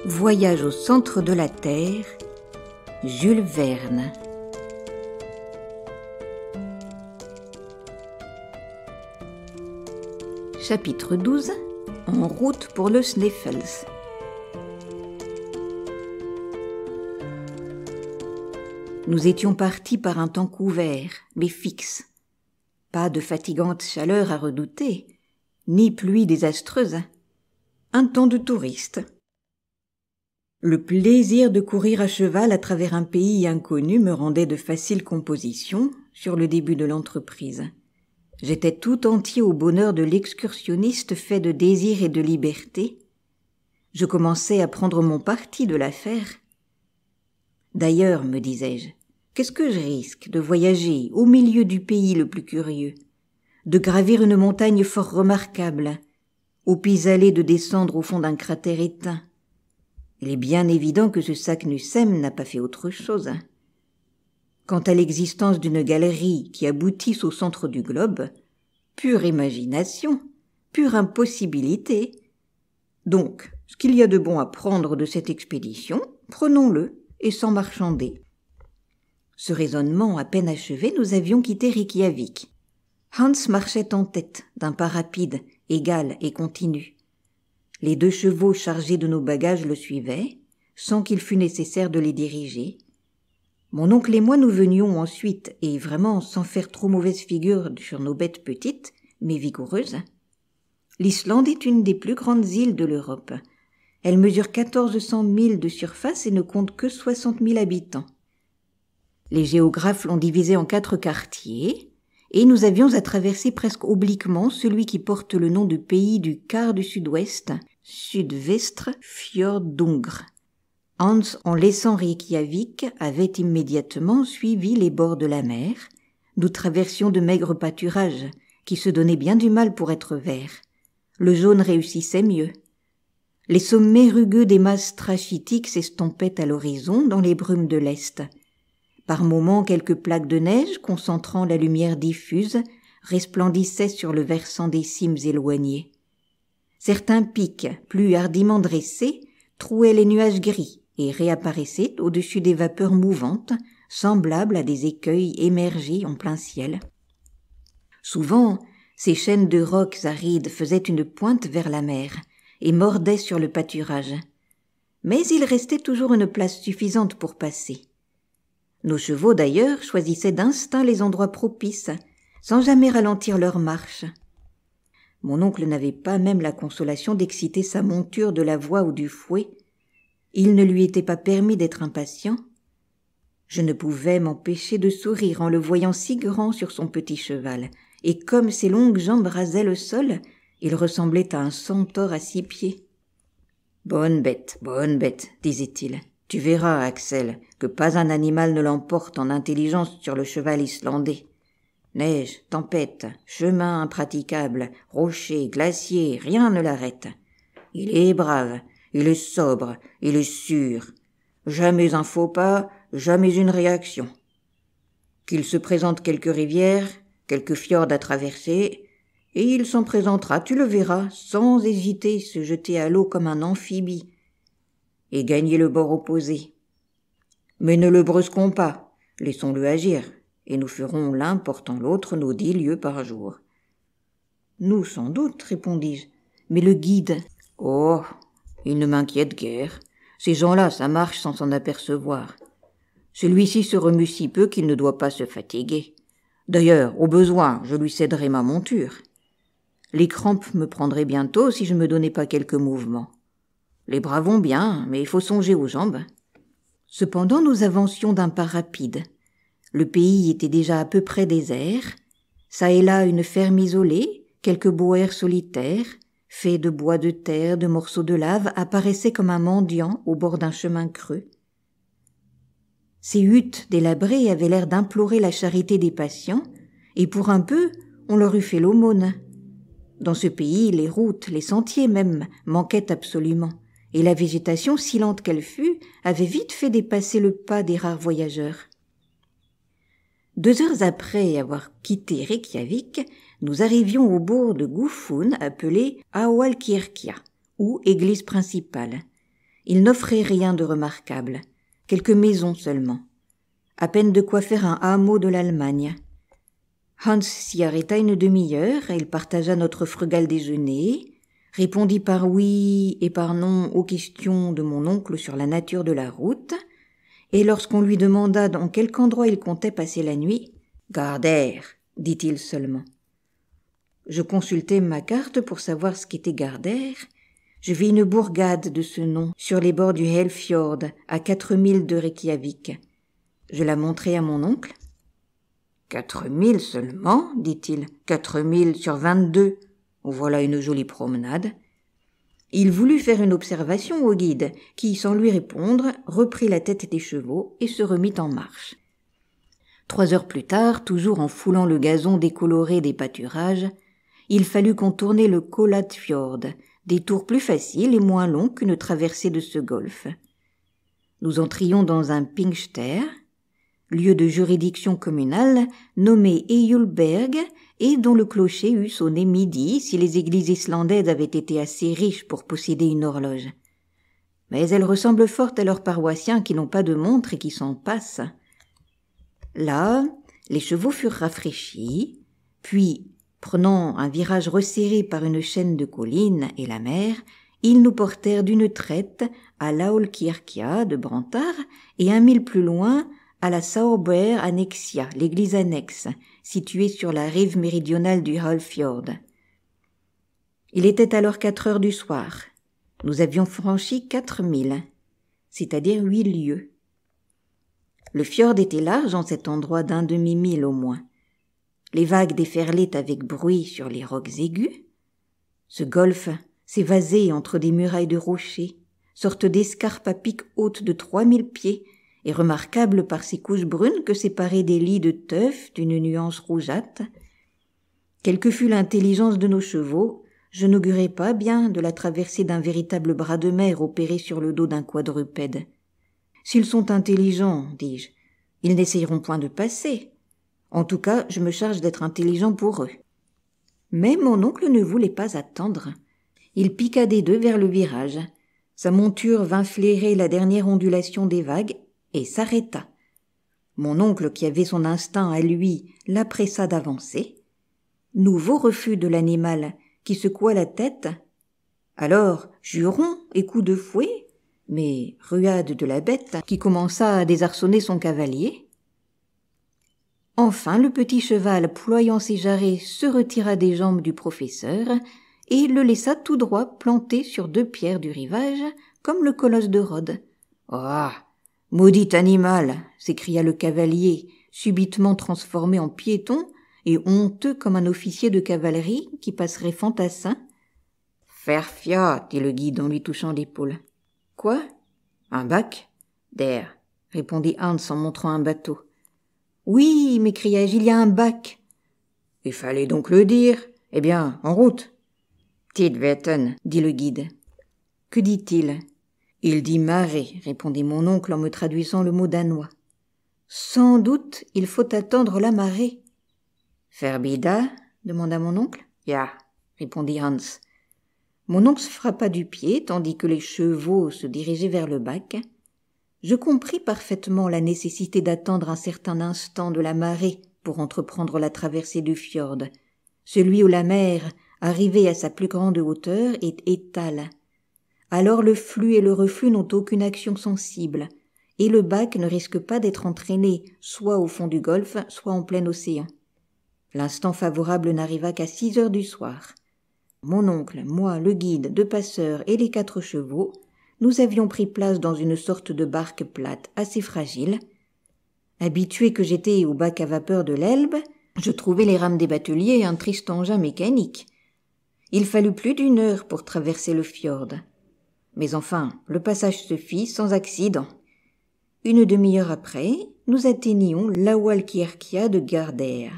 Voyage au centre de la Terre, Jules Verne. Chapitre 12. En route pour le Sneffels. Nous étions partis par un temps couvert, mais fixe. Pas de fatigante chaleur à redouter, ni pluie désastreuse. Un temps de touriste. Le plaisir de courir à cheval à travers un pays inconnu me rendait de facile composition sur le début de l'entreprise. J'étais tout entier au bonheur de l'excursionniste fait de désir et de liberté. Je commençais à prendre mon parti de l'affaire. D'ailleurs, me disais-je, qu'est-ce que je risque de voyager au milieu du pays le plus curieux, de gravir une montagne fort remarquable, au pis-aller de descendre au fond d'un cratère éteint. Il est bien évident que ce Saknussemm n'a pas fait autre chose. Quant à l'existence d'une galerie qui aboutisse au centre du globe, pure imagination, pure impossibilité. Donc, ce qu'il y a de bon à prendre de cette expédition, prenons-le et sans marchander. Ce raisonnement à peine achevé, nous avions quitté Reykjavik. Hans marchait en tête d'un pas rapide, égal et continu. Les 2 chevaux chargés de nos bagages le suivaient, sans qu'il fût nécessaire de les diriger. Mon oncle et moi nous venions ensuite, et vraiment sans faire trop mauvaise figure sur nos bêtes petites, mais vigoureuses. L'Islande est une des plus grandes îles de l'Europe. Elle mesure 1400 milles de surface et ne compte que 60 000 habitants. Les géographes l'ont divisée en 4 quartiers, et nous avions à traverser presque obliquement celui qui porte le nom de pays du quart du sud-ouest, Sudvestre Fjordungr. Hans, en laissant Reykjavik, avait immédiatement suivi les bords de la mer. Nous traversions de maigres pâturages, qui se donnaient bien du mal pour être verts. Le jaune réussissait mieux. Les sommets rugueux des masses trachytiques s'estompaient à l'horizon dans les brumes de l'Est. Par moments, quelques plaques de neige, concentrant la lumière diffuse, resplendissaient sur le versant des cimes éloignées. Certains pics, plus hardiment dressés, trouaient les nuages gris et réapparaissaient au-dessus des vapeurs mouvantes, semblables à des écueils émergés en plein ciel. Souvent, ces chaînes de rocs arides faisaient une pointe vers la mer et mordaient sur le pâturage. Mais il restait toujours une place suffisante pour passer. Nos chevaux, d'ailleurs, choisissaient d'instinct les endroits propices, sans jamais ralentir leur marche. Mon oncle n'avait pas même la consolation d'exciter sa monture de la voix ou du fouet. Il ne lui était pas permis d'être impatient. Je ne pouvais m'empêcher de sourire en le voyant si grand sur son petit cheval, et comme ses longues jambes rasaient le sol, il ressemblait à un centaure à 6 pieds. « Bonne bête, disait-il. Tu verras, Axel, que pas un animal ne l'emporte en intelligence sur le cheval islandais. Neige, tempête, chemin impraticable, rochers, glaciers, rien ne l'arrête. Il est brave, il est sobre, il est sûr. Jamais un faux pas, jamais une réaction. Qu'il se présente quelques rivières, quelques fjords à traverser, et il s'en présentera, tu le verras, sans hésiter, se jeter à l'eau comme un amphibie, et gagner le bord opposé. Mais ne le brusquons pas, laissons-le agir, et nous ferons l'un portant l'autre nos 10 lieues par jour. Nous, sans doute, répondis-je, mais le guide... Oh, il ne m'inquiète guère. Ces gens-là, ça marche sans s'en apercevoir. Celui-ci se remue si peu qu'il ne doit pas se fatiguer. D'ailleurs, au besoin, je lui céderai ma monture. Les crampes me prendraient bientôt si je ne me donnais pas quelques mouvements. Les bras vont bien, mais il faut songer aux jambes. Cependant, nous avancions d'un pas rapide. Le pays était déjà à peu près désert. Ça et là une ferme isolée, quelques boers solitaires, faits de bois de terre, de morceaux de lave, apparaissaient comme un mendiant au bord d'un chemin creux. Ces huttes délabrées avaient l'air d'implorer la charité des patients, et pour un peu, on leur eût fait l'aumône. Dans ce pays, les routes, les sentiers même, manquaient absolument, et la végétation, si lente qu'elle fût, avait vite fait dépasser le pas des rares voyageurs. 2 heures après avoir quitté Reykjavik, nous arrivions au bourg de Guðrún appelé Aðalkirkja, ou église principale, Il n'offrait rien de remarquable, quelques maisons seulement, à peine de quoi faire un hameau de l'Allemagne. Hans s'y arrêta une demi-heure, il partagea notre frugal déjeuner, répondit par oui et par non aux questions de mon oncle sur la nature de la route, et lorsqu'on lui demanda dans quelque endroit il comptait passer la nuit, « Gardère », dit-il seulement. Je consultai ma carte pour savoir ce qu'était Gardère. Je vis une bourgade de ce nom sur les bords du Helfjord, à 4 milles de Reykjavik. Je la montrai à mon oncle. « 4 milles seulement, dit-il, 4 milles sur 22. Voilà une jolie promenade. » Il voulut faire une observation au guide, qui, sans lui répondre, reprit la tête des chevaux et se remit en marche. 3 heures plus tard, toujours en foulant le gazon décoloré des pâturages, il fallut contourner le Kollafjord, détour plus facile et moins long qu'une traversée de ce golfe. Nous entrions dans un Pingster, lieu de juridiction communale nommé Eyjolberg et dont le clocher eût sonné midi si les églises islandaises avaient été assez riches pour posséder une horloge. Mais elles ressemblent fort à leurs paroissiens qui n'ont pas de montre et qui s'en passent. Là, les chevaux furent rafraîchis, puis, prenant un virage resserré par une chaîne de collines et la mer, ils nous portèrent d'une traite à l'Aulkirkja de Brantár et 1 mille plus loin à la Sauber Annexia, l'église annexe, située sur la rive méridionale du Hálsfjord. Il était alors 4 heures du soir. Nous avions franchi 4 milles, c'est-à-dire 8 lieues. Le fjord était large en cet endroit d'1 demi-mille au moins. Les vagues déferlaient avec bruit sur les rocs aigus. Ce golfe s'évasait entre des murailles de rochers, sorte d'escarpe à pic haute de 3000 pieds, et remarquable par ses couches brunes que séparaient des lits de teuf d'une nuance rougeâtre. Quelle que fût l'intelligence de nos chevaux, je n'augurais pas bien de la traversée d'un véritable bras de mer opéré sur le dos d'un quadrupède. S'ils sont intelligents, dis-je, ils n'essayeront point de passer. En tout cas, je me charge d'être intelligent pour eux. Mais mon oncle ne voulait pas attendre. Il piqua des deux vers le virage. Sa monture vint flairer la dernière ondulation des vagues et s'arrêta. Mon oncle, qui avait son instinct à lui, la pressa d'avancer. Nouveau refus de l'animal, qui secoua la tête. Alors, jurons et coups de fouet, mais ruade de la bête, qui commença à désarçonner son cavalier. Enfin, le petit cheval, ployant ses jarrets, se retira des jambes du professeur et le laissa tout droit planté sur 2 pierres du rivage, comme le colosse de Rhodes. « Ah, maudit animal !» s'écria le cavalier, subitement transformé en piéton et honteux comme un officier de cavalerie qui passerait fantassin. « Ferfia !» dit le guide en lui touchant l'épaule. « Quoi ? Un bac ?»« Der !» répondit Hans en montrant un bateau. « Oui, m'écriai-je, il y a un bac. »« Il fallait donc le dire. Eh bien, en route. »« Tidvetten » dit le guide. « Que dit-il ?»« Il dit marée, » répondit mon oncle en me traduisant le mot danois. « Sans doute, il faut attendre la marée. »« Ferbida ?» demanda mon oncle. « Ja » répondit Hans. Mon oncle se frappa du pied, tandis que les chevaux se dirigeaient vers le bac. Je compris parfaitement la nécessité d'attendre un certain instant de la marée pour entreprendre la traversée du fjord, celui où la mer, arrivée à sa plus grande hauteur, est étale. Alors le flux et le reflux n'ont aucune action sensible, et le bac ne risque pas d'être entraîné soit au fond du golfe, soit en plein océan. L'instant favorable n'arriva qu'à 6 heures du soir. Mon oncle, moi, le guide, 2 passeurs et les 4 chevaux, nous avions pris place dans une sorte de barque plate assez fragile. Habitué que j'étais au bac à vapeur de l'Elbe, je trouvais les rames des bateliers un triste engin mécanique. Il fallut plus d'1 heure pour traverser le fjord. Mais enfin, le passage se fit sans accident. Une demi-heure après, nous atteignions l'Aulkirkja de Gardær.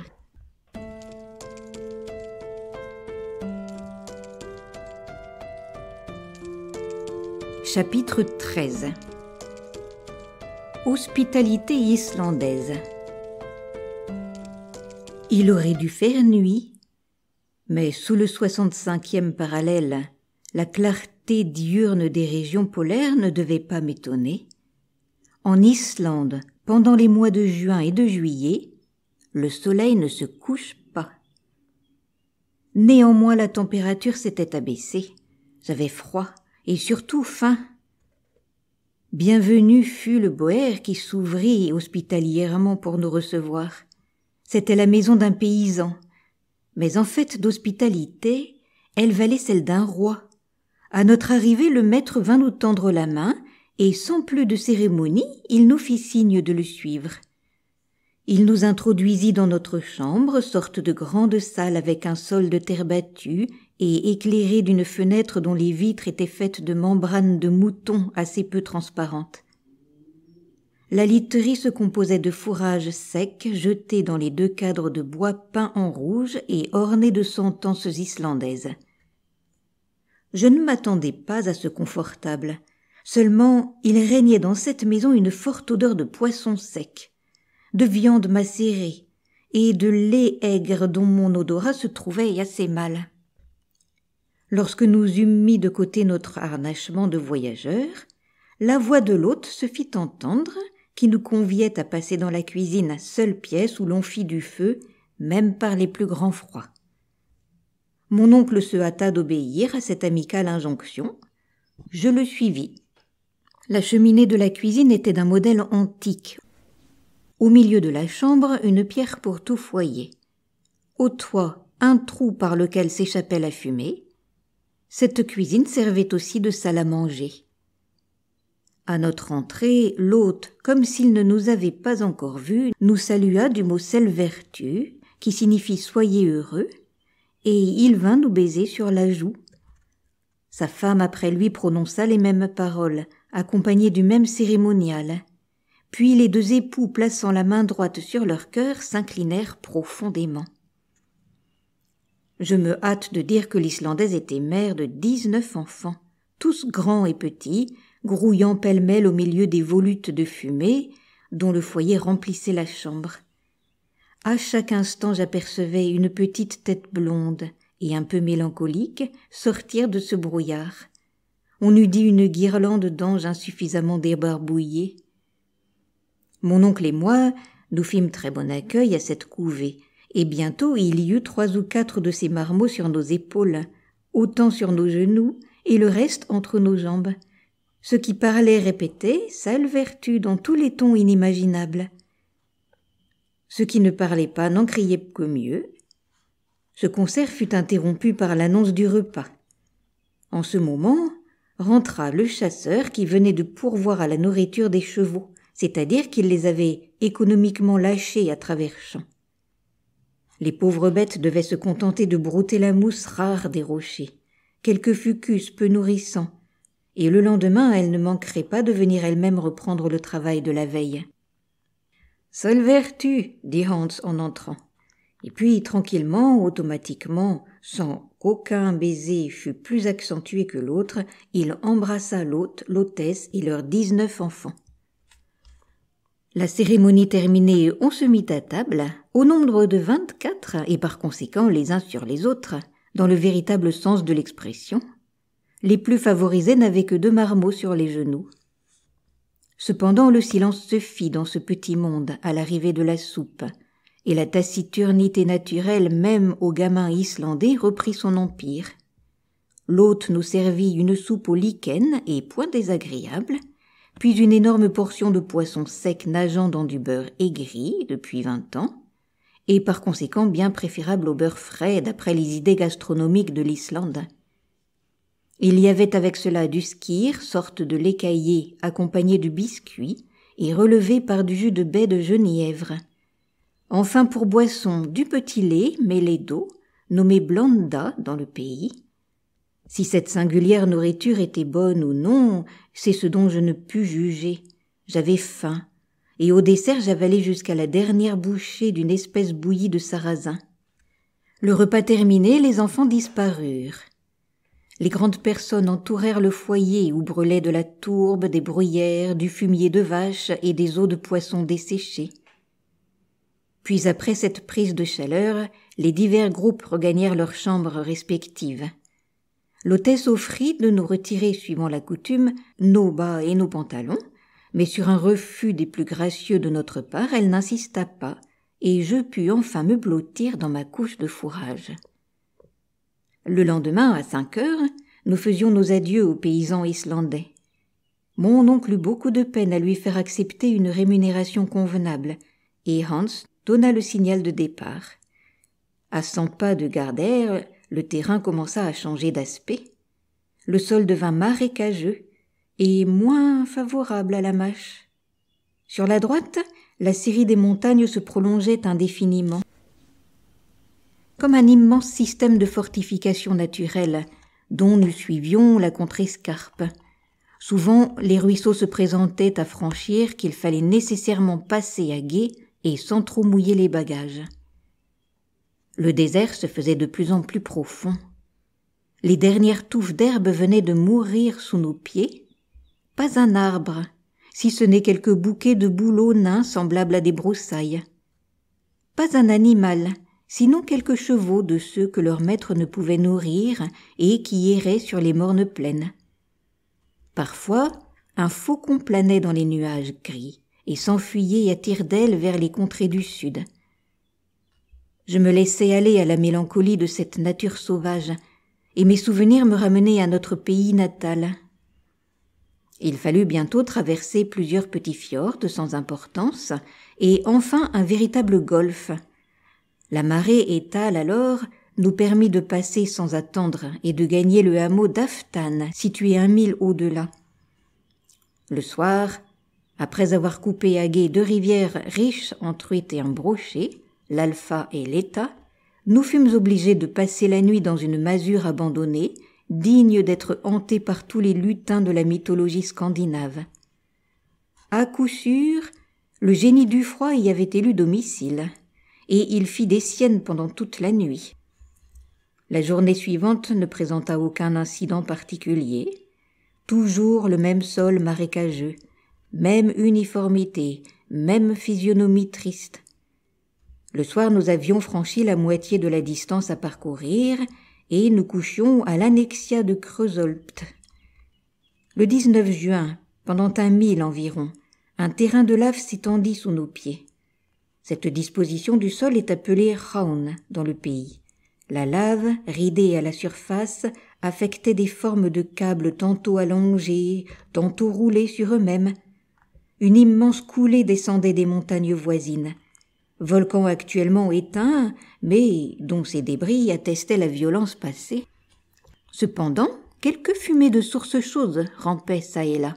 Chapitre 13. Hospitalité islandaise. Il aurait dû faire nuit, mais sous le 65e parallèle, la clarté l'activité diurne des régions polaires ne devait pas m'étonner. En Islande, pendant les mois de juin et de juillet, le soleil ne se couche pas. Néanmoins, la température s'était abaissée. J'avais froid et surtout faim. Bienvenu fut le boër qui s'ouvrit hospitalièrement pour nous recevoir. C'était la maison d'un paysan, mais en fait d'hospitalité, elle valait celle d'un roi. À notre arrivée, le maître vint nous tendre la main, et sans plus de cérémonie, il nous fit signe de le suivre. Il nous introduisit dans notre chambre, sorte de grande salle avec un sol de terre battue et éclairée d'une fenêtre dont les vitres étaient faites de membranes de mouton assez peu transparentes. La literie se composait de fourrages secs jetés dans les 2 cadres de bois peints en rouge et ornés de sentences islandaises. Je ne m'attendais pas à ce confortable. Seulement, il régnait dans cette maison une forte odeur de poisson sec, de viande macérée et de lait aigre dont mon odorat se trouvait assez mal. Lorsque nous eûmes mis de côté notre harnachement de voyageurs, la voix de l'hôte se fit entendre qui nous conviait à passer dans la cuisine, seule pièce où l'on fit du feu, même par les plus grands froids. Mon oncle se hâta d'obéir à cette amicale injonction. Je le suivis. La cheminée de la cuisine était d'un modèle antique. Au milieu de la chambre, une pierre pour tout foyer. Au toit, un trou par lequel s'échappait la fumée. Cette cuisine servait aussi de salle à manger. À notre entrée, l'hôte, comme s'il ne nous avait pas encore vus, nous salua du mot Selvertu, qui signifie « soyez heureux », et il vint nous baiser sur la joue. Sa femme après lui prononça les mêmes paroles, accompagnées du même cérémonial. Puis les 2 époux, plaçant la main droite sur leur cœur, s'inclinèrent profondément. Je me hâte de dire que l'Islandaise était mère de 19 enfants, tous grands et petits, grouillant pêle-mêle au milieu des volutes de fumée dont le foyer remplissait la chambre. À chaque instant, j'apercevais une petite tête blonde et un peu mélancolique sortir de ce brouillard. On eût dit une guirlande d'anges insuffisamment débarbouillés. Mon oncle et moi, nous fîmes très bon accueil à cette couvée, et bientôt il y eut 3 ou 4 de ces marmots sur nos épaules, autant sur nos genoux et le reste entre nos jambes. Ceux qui parlaient répétaient « Selvertu » dans tous les tons inimaginables. Ceux qui ne parlaient pas n'en criaient que mieux. Ce concert fut interrompu par l'annonce du repas. En ce moment, rentra le chasseur qui venait de pourvoir à la nourriture des chevaux, c'est-à-dire qu'il les avait économiquement lâchés à travers champs. Les pauvres bêtes devaient se contenter de brouter la mousse rare des rochers, quelques fucus peu nourrissants, et le lendemain elles ne manqueraient pas de venir elles-mêmes reprendre le travail de la veille. « Selvertu » dit Hans en entrant. Et puis, tranquillement, automatiquement, sans qu'aucun baiser fût plus accentué que l'autre, il embrassa l'hôte, l'hôtesse et leurs 19 enfants. La cérémonie terminée, on se mit à table, au nombre de 24, et par conséquent les uns sur les autres, dans le véritable sens de l'expression. Les plus favorisés n'avaient que 2 marmots sur les genoux. Cependant, le silence se fit dans ce petit monde à l'arrivée de la soupe, et la taciturnité naturelle même aux gamins islandais reprit son empire. L'hôte nous servit une soupe au lichen et point désagréable, puis une énorme portion de poisson sec nageant dans du beurre aigri depuis 20 ans, et par conséquent bien préférable au beurre frais d'après les idées gastronomiques de l'Islande. Il y avait avec cela du skyr, sorte de lait caillé accompagné de biscuits et relevé par du jus de baie de genièvre. Enfin pour boisson, du petit lait mêlé d'eau, nommé blanda dans le pays. Si cette singulière nourriture était bonne ou non, c'est ce dont je ne pus juger. J'avais faim, et au dessert j'avalai jusqu'à la dernière bouchée d'une espèce bouillie de sarrasin. Le repas terminé, les enfants disparurent. Les grandes personnes entourèrent le foyer où brûlait de la tourbe, des bruyères, du fumier de vache et des os de poisson desséchés. Puis après cette prise de chaleur, les divers groupes regagnèrent leurs chambres respectives. L'hôtesse offrit de nous retirer, suivant la coutume, nos bas et nos pantalons, mais sur un refus des plus gracieux de notre part, elle n'insista pas, et je pus enfin me blottir dans ma couche de fourrage. Le lendemain, à 5 heures, nous faisions nos adieux aux paysans islandais. Mon oncle eut beaucoup de peine à lui faire accepter une rémunération convenable, et Hans donna le signal de départ. À 100 pas de Gardère, le terrain commença à changer d'aspect. Le sol devint marécageux et moins favorable à la mâche. Sur la droite, la série des montagnes se prolongeait indéfiniment. Comme un immense système de fortification naturelle, dont nous suivions la contrescarpe. Souvent, les ruisseaux se présentaient à franchir qu'il fallait nécessairement passer à gué et sans trop mouiller les bagages. Le désert se faisait de plus en plus profond. Les dernières touffes d'herbe venaient de mourir sous nos pieds. Pas un arbre, si ce n'est quelques bouquets de bouleaux nains semblables à des broussailles. Pas un animal, sinon quelques chevaux de ceux que leur maître ne pouvait nourrir et qui erraient sur les mornes plaines. Parfois, un faucon planait dans les nuages gris et s'enfuyait à tire-d'aile vers les contrées du sud. Je me laissais aller à la mélancolie de cette nature sauvage, et mes souvenirs me ramenaient à notre pays natal. Il fallut bientôt traverser plusieurs petits fjords sans importance, et enfin un véritable golfe. La marée étale alors nous permit de passer sans attendre et de gagner le hameau d'Aftan, situé 1 mille au-delà. Le soir, après avoir coupé à gué 2 rivières riches en truites et en brochets, l'Alpha et l'Eta, nous fûmes obligés de passer la nuit dans une masure abandonnée, digne d'être hantée par tous les lutins de la mythologie scandinave. À coup sûr, le génie du froid y avait élu domicile, et il fit des siennes pendant toute la nuit. La journée suivante ne présenta aucun incident particulier. Toujours le même sol marécageux, même uniformité, même physionomie triste. Le soir, nous avions franchi la moitié de la distance à parcourir et nous couchions à l'annexia de Kreusolpt. Le 19 juin, pendant 1 mille environ, un terrain de lave s'étendit sous nos pieds. Cette disposition du sol est appelée Raun dans le pays. La lave, ridée à la surface, affectait des formes de câbles tantôt allongés, tantôt roulés sur eux-mêmes. Une immense coulée descendait des montagnes voisines. Volcan actuellement éteint, mais dont ces débris attestaient la violence passée. Cependant, quelques fumées de sources chaudes rampaient çà et là.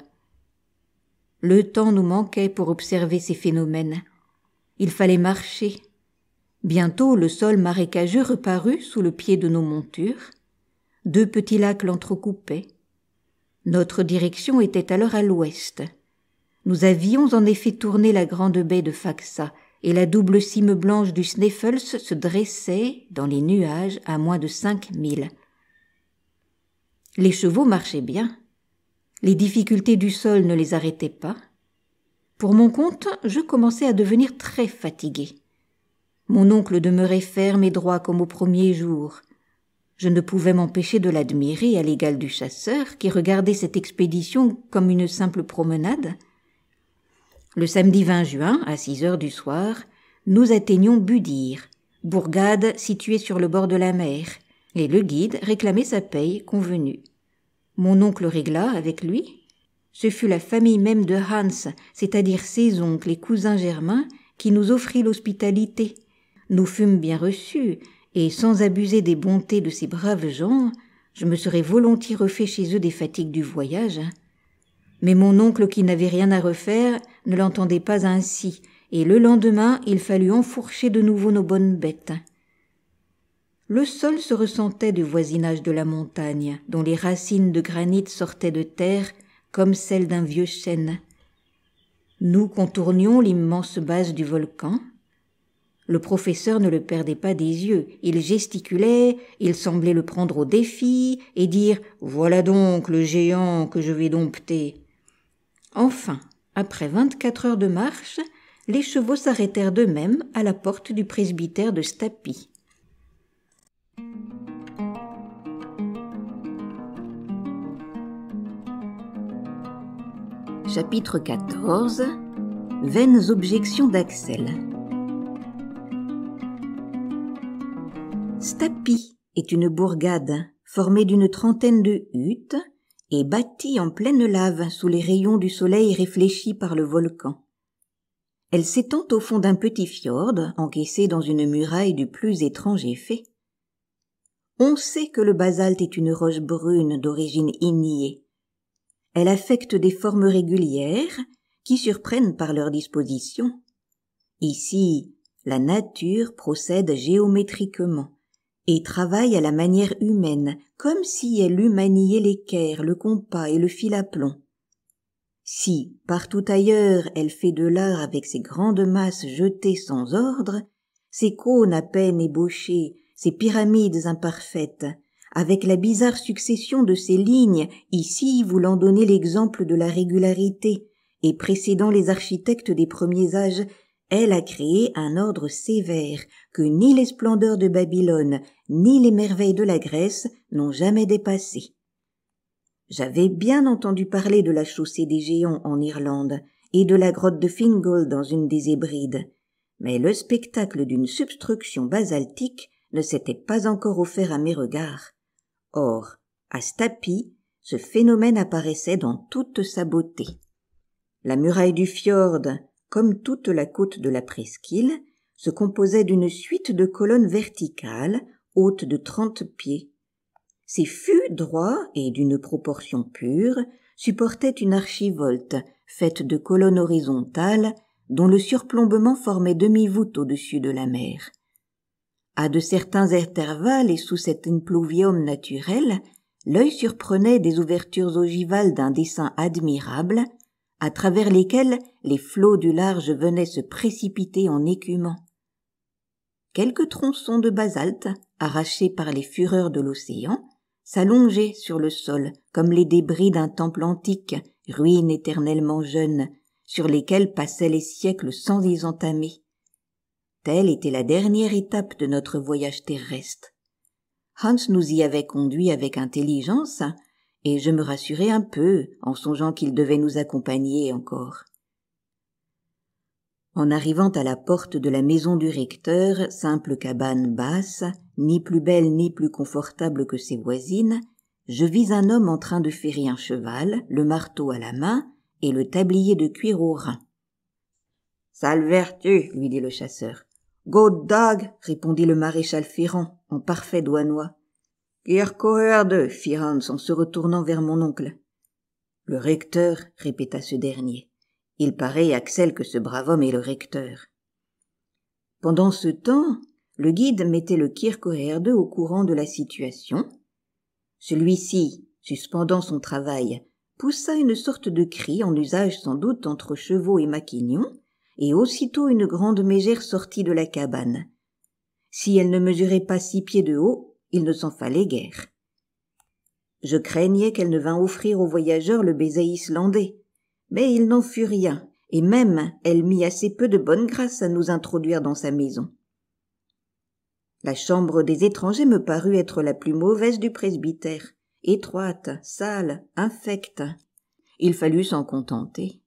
Le temps nous manquait pour observer ces phénomènes. Il fallait marcher. Bientôt, le sol marécageux reparut sous le pied de nos montures. 2 petits lacs l'entrecoupaient. Notre direction était alors à l'ouest. Nous avions en effet tourné la grande baie de Faxa, et la double cime blanche du Sneffels se dressait dans les nuages à moins de 5 milles. Les chevaux marchaient bien. Les difficultés du sol ne les arrêtaient pas. Pour mon compte, je commençais à devenir très fatigué. Mon oncle demeurait ferme et droit comme au premier jour. Je ne pouvais m'empêcher de l'admirer à l'égal du chasseur qui regardait cette expédition comme une simple promenade. Le samedi 20 juin, à 6 heures du soir, nous atteignions Budir, bourgade située sur le bord de la mer, et le guide réclamait sa paye convenue. Mon oncle régla avec lui. Ce fut la famille même de Hans, c'est-à-dire ses oncles et cousins germains, qui nous offrit l'hospitalité. Nous fûmes bien reçus, et sans abuser des bontés de ces braves gens, je me serais volontiers refait chez eux des fatigues du voyage. Mais mon oncle, qui n'avait rien à refaire, ne l'entendait pas ainsi, et le lendemain, il fallut enfourcher de nouveau nos bonnes bêtes. Le sol se ressentait du voisinage de la montagne, dont les racines de granit sortaient de terre comme celles d'un vieux chêne. Nous contournions l'immense base du volcan. Le professeur ne le perdait pas des yeux, il gesticulait, il semblait le prendre au défi et dire « Voilà donc le géant que je vais dompter ». Enfin, après 24 heures de marche, les chevaux s'arrêtèrent d'eux-mêmes à la porte du presbytère de Stapi. Chapitre 14. Vaines objections d'Axel. Stapi est une bourgade formée d'une trentaine de huttes et bâtie en pleine lave sous les rayons du soleil réfléchis par le volcan. Elle s'étend au fond d'un petit fjord encaissé dans une muraille du plus étrange effet. On sait que le basalte est une roche brune d'origine ignée. Elle affecte des formes régulières qui surprennent par leur disposition. Ici, la nature procède géométriquement et travaille à la manière humaine, comme si elle eût manié l'équerre, le compas et le fil à plomb. Si, partout ailleurs, elle fait de l'art avec ses grandes masses jetées sans ordre, ses cônes à peine ébauchés, ses pyramides imparfaites, avec la bizarre succession de ces lignes, ici voulant donner l'exemple de la régularité, et précédant les architectes des premiers âges, elle a créé un ordre sévère que ni les splendeurs de Babylone, ni les merveilles de la Grèce n'ont jamais dépassé. J'avais bien entendu parler de la chaussée des géants en Irlande et de la grotte de Fingal dans une des Hébrides, mais le spectacle d'une substruction basaltique ne s'était pas encore offert à mes regards. Or, à Stapi, ce phénomène apparaissait dans toute sa beauté. La muraille du fjord, comme toute la côte de la presqu'île, se composait d'une suite de colonnes verticales, hautes de 30 pieds. Ces fûts droits et d'une proportion pure supportaient une archivolte faite de colonnes horizontales dont le surplombement formait demi-voûte au-dessus de la mer. À de certains intervalles et sous cet impluvium naturel, l'œil surprenait des ouvertures ogivales d'un dessin admirable, à travers lesquelles les flots du large venaient se précipiter en écumant. Quelques tronçons de basalte, arrachés par les fureurs de l'océan, s'allongeaient sur le sol comme les débris d'un temple antique, ruine éternellement jeune, sur lesquels passaient les siècles sans les entamer. Telle était la dernière étape de notre voyage terrestre. Hans nous y avait conduits avec intelligence, et je me rassurai un peu en songeant qu'il devait nous accompagner encore. En arrivant à la porte de la maison du recteur, simple cabane basse, ni plus belle ni plus confortable que ses voisines, je vis un homme en train de ferrer un cheval, le marteau à la main et le tablier de cuir au rein. « Sale vertu !» lui dit le chasseur. « God dag !» répondit le maréchal Ferrand, en parfait douanois. « Kirkoherde !» fit Hans en se retournant vers mon oncle. « Le recteur !» répéta ce dernier. « Il paraît, Axel, que ce brave homme est le recteur. » Pendant ce temps, le guide mettait le Kirkoherde au courant de la situation. Celui-ci, suspendant son travail, poussa une sorte de cri en usage sans doute entre chevaux et maquignons, et aussitôt une grande mégère sortit de la cabane. Si elle ne mesurait pas 6 pieds de haut, il ne s'en fallait guère. Je craignais qu'elle ne vînt offrir aux voyageurs le baiser islandais, mais il n'en fut rien, et même elle mit assez peu de bonne grâce à nous introduire dans sa maison. La chambre des étrangers me parut être la plus mauvaise du presbytère, étroite, sale, infecte. Il fallut s'en contenter.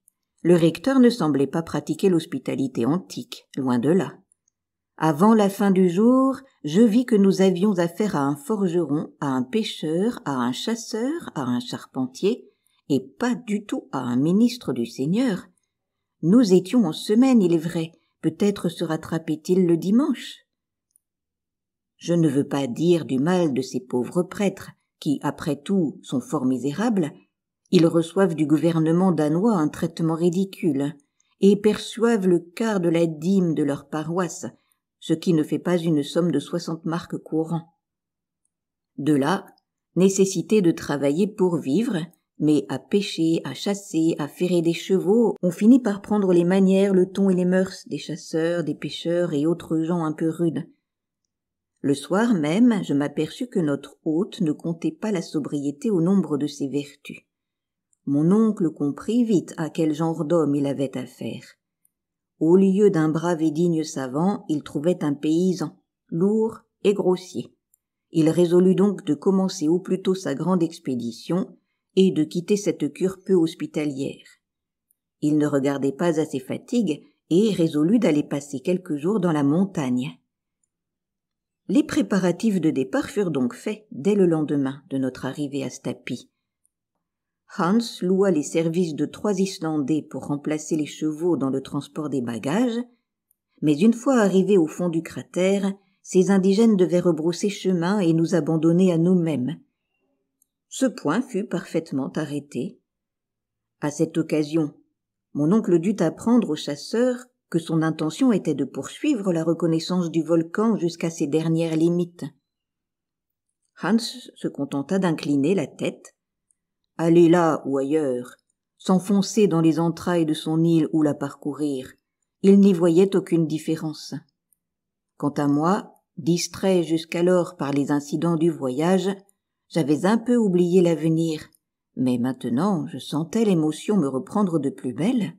Le recteur ne semblait pas pratiquer l'hospitalité antique, loin de là. Avant la fin du jour, je vis que nous avions affaire à un forgeron, à un pêcheur, à un chasseur, à un charpentier, et pas du tout à un ministre du Seigneur. Nous étions en semaine, il est vrai, peut-être se rattrapait-il le dimanche. Je ne veux pas dire du mal de ces pauvres prêtres, qui, après tout, sont fort misérables. Ils reçoivent du gouvernement danois un traitement ridicule, et perçoivent le quart de la dîme de leur paroisse, ce qui ne fait pas une somme de 60 marcs courants. De là, nécessité de travailler pour vivre, mais à pêcher, à chasser, à ferrer des chevaux, on finit par prendre les manières, le ton et les mœurs des chasseurs, des pêcheurs et autres gens un peu rudes. Le soir même, je m'aperçus que notre hôte ne comptait pas la sobriété au nombre de ses vertus. Mon oncle comprit vite à quel genre d'homme il avait affaire. Au lieu d'un brave et digne savant, il trouvait un paysan, lourd et grossier. Il résolut donc de commencer au plus tôt sa grande expédition et de quitter cette cure peu hospitalière. Il ne regardait pas à ses fatigues et résolut d'aller passer quelques jours dans la montagne. Les préparatifs de départ furent donc faits dès le lendemain de notre arrivée à Stapi. Hans loua les services de 3 Islandais pour remplacer les chevaux dans le transport des bagages, mais une fois arrivés au fond du cratère, ces indigènes devaient rebrousser chemin et nous abandonner à nous-mêmes. Ce point fut parfaitement arrêté. À cette occasion, mon oncle dut apprendre aux chasseurs que son intention était de poursuivre la reconnaissance du volcan jusqu'à ses dernières limites. Hans se contenta d'incliner la tête, aller là ou ailleurs, s'enfoncer dans les entrailles de son île ou la parcourir. Il n'y voyait aucune différence. Quant à moi, distrait jusqu'alors par les incidents du voyage, j'avais un peu oublié l'avenir, mais maintenant je sentais l'émotion me reprendre de plus belle.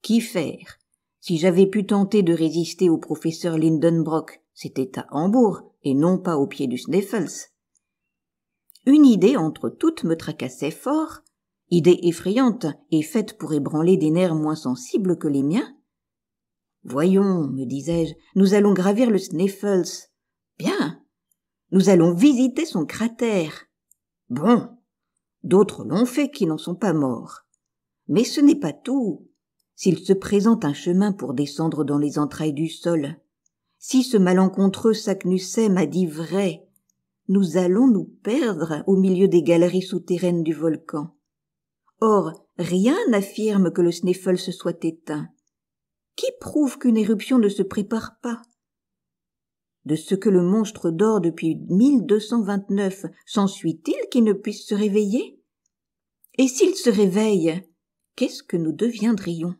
Qu'y faire? Si j'avais pu tenter de résister au professeur Lindenbrock, c'était à Hambourg et non pas au pied du Sneffels. Une idée entre toutes me tracassait fort, idée effrayante et faite pour ébranler des nerfs moins sensibles que les miens. Voyons, me disais-je, nous allons gravir le Sneffels. Bien. Nous allons visiter son cratère. Bon. D'autres l'ont fait qui n'en sont pas morts. Mais ce n'est pas tout. S'il se présente un chemin pour descendre dans les entrailles du sol, si ce malencontreux Saknussemm a dit vrai, nous allons nous perdre au milieu des galeries souterraines du volcan. Or, rien n'affirme que le Sneffels soit éteint. Qui prouve qu'une éruption ne se prépare pas? De ce que le monstre dort depuis 1229, s'ensuit-il qu'il ne puisse se réveiller? Et s'il se réveille, qu'est-ce que nous deviendrions?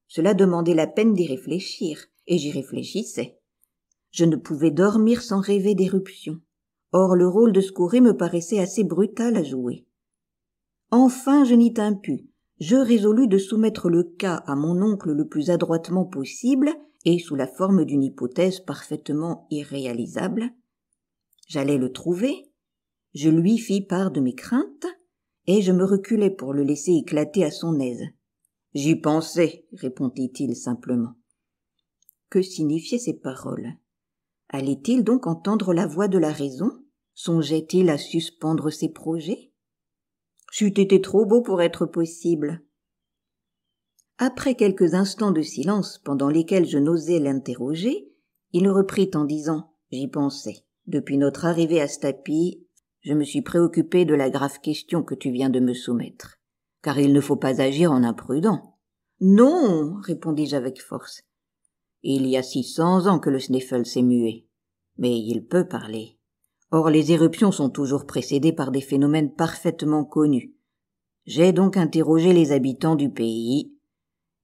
Cela demandait la peine d'y réfléchir, et j'y réfléchissais. Je ne pouvais dormir sans rêver d'éruption. Or le rôle de Scouré me paraissait assez brutal à jouer. Enfin je n'y tins plus. Je résolus de soumettre le cas à mon oncle le plus adroitement possible et sous la forme d'une hypothèse parfaitement irréalisable. J'allais le trouver, je lui fis part de mes craintes, et je me reculai pour le laisser éclater à son aise. « J'y pensais, » répondit-il simplement. Que signifiaient ces paroles? Allait-il donc entendre la voix de la raison? Songeait-il à suspendre ses projets? C'eût été trop beau pour être possible. Après quelques instants de silence pendant lesquels je n'osais l'interroger, il reprit en disant « J'y pensais. Depuis notre arrivée à Stapi, je me suis préoccupé de la grave question que tu viens de me soumettre. Car il ne faut pas agir en imprudent. »« Non » répondis-je avec force. « Il y a 600 ans que le Sneffels est muet. Mais il peut parler. Or les éruptions sont toujours précédées par des phénomènes parfaitement connus. J'ai donc interrogé les habitants du pays.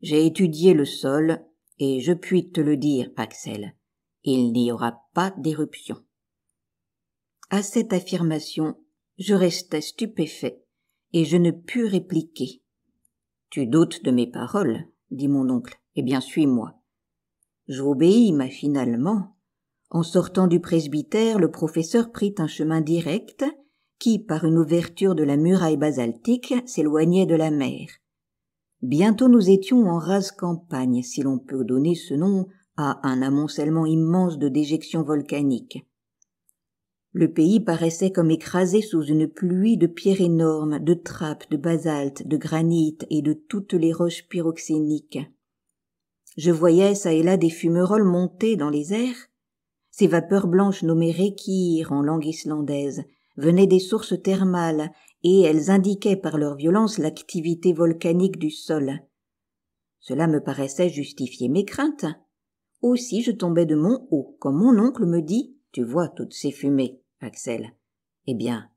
J'ai étudié le sol, et je puis te le dire, Axel, il n'y aura pas d'éruption. » À cette affirmation, je restai stupéfait, et je ne pus répliquer. « Tu doutes de mes paroles, » dit mon oncle, « eh bien suis-moi. » J'obéis machinalement. En sortant du presbytère, le professeur prit un chemin direct qui, par une ouverture de la muraille basaltique, s'éloignait de la mer. Bientôt nous étions en rase campagne, si l'on peut donner ce nom à un amoncellement immense de déjections volcaniques. Le pays paraissait comme écrasé sous une pluie de pierres énormes, de trappes, de basalte, de granit et de toutes les roches pyroxéniques. Je voyais çà et là des fumerolles monter dans les airs. Ces vapeurs blanches nommées rekir en langue islandaise venaient des sources thermales et elles indiquaient par leur violence l'activité volcanique du sol. Cela me paraissait justifier mes craintes. Aussi je tombais de mon haut, quand mon oncle me dit « Tu vois toutes ces fumées, Axel. Eh bien,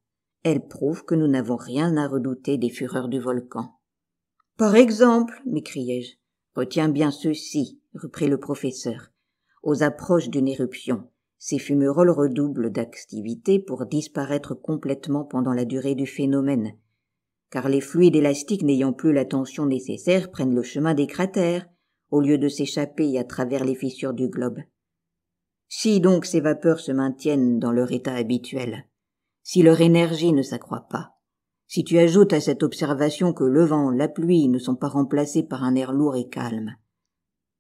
elles prouvent que nous n'avons rien à redouter des fureurs du volcan. »« Par exemple, m'écriai-je. Retiens bien ceci, reprit le professeur. Aux approches d'une éruption, ces fumerolles redoublent d'activité pour disparaître complètement pendant la durée du phénomène, car les fluides élastiques n'ayant plus la tension nécessaire prennent le chemin des cratères, au lieu de s'échapper à travers les fissures du globe. Si donc ces vapeurs se maintiennent dans leur état habituel, si leur énergie ne s'accroît pas, Si tu ajoutes à cette observation que le vent, la pluie ne sont pas remplacés par un air lourd et calme,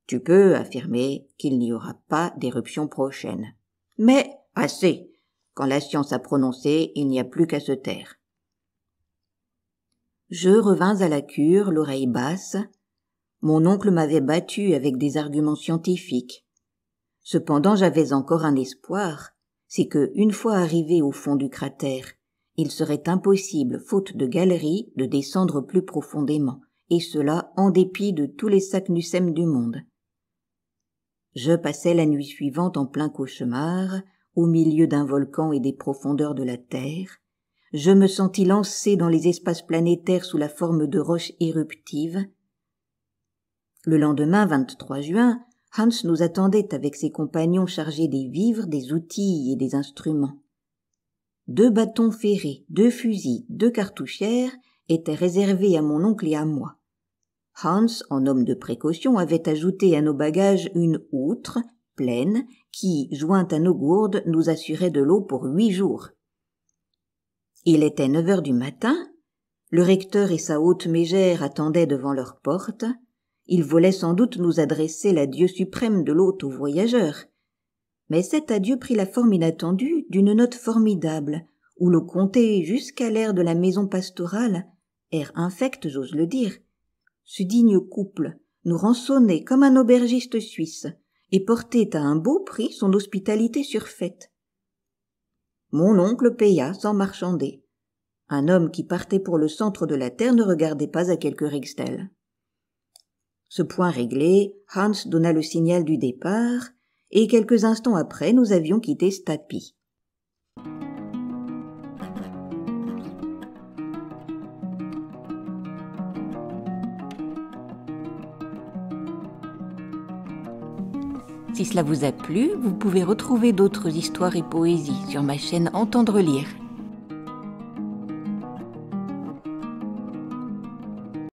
tu peux affirmer qu'il n'y aura pas d'éruption prochaine. Mais assez! Quand la science a prononcé, il n'y a plus qu'à se taire. Je revins à la cure, l'oreille basse. Mon oncle m'avait battu avec des arguments scientifiques. Cependant, j'avais encore un espoir, c'est que, une fois arrivé au fond du cratère, il serait impossible, faute de galeries, de descendre plus profondément, et cela en dépit de tous les Saknussemm du monde. Je passai la nuit suivante en plein cauchemar, au milieu d'un volcan et des profondeurs de la terre. Je me sentis lancé dans les espaces planétaires sous la forme de roches éruptives. Le lendemain, 23 juin, Hans nous attendait avec ses compagnons chargés des vivres, des outils et des instruments. 2 bâtons ferrés, 2 fusils, 2 cartouchières étaient réservés à mon oncle et à moi. Hans, en homme de précaution, avait ajouté à nos bagages une outre, pleine, qui, jointe à nos gourdes, nous assurait de l'eau pour 8 jours. Il était 9 heures du matin, le recteur et sa haute mégère attendaient devant leur porte. Ils voulaient sans doute nous adresser l'adieu suprême de l'hôte aux voyageurs. Mais cet adieu prit la forme inattendue d'une note formidable, où l'on comptait jusqu'à l'air de la maison pastorale, air infect, j'ose le dire. Ce digne couple nous rançonnait comme un aubergiste suisse et portait à un beau prix son hospitalité surfaite. Mon oncle paya sans marchander. Un homme qui partait pour le centre de la terre ne regardait pas à quelques rixdales. Ce point réglé, Hans donna le signal du départ, et quelques instants après, nous avions quitté Stapi. Si cela vous a plu, vous pouvez retrouver d'autres histoires et poésies sur ma chaîne Entendre lire.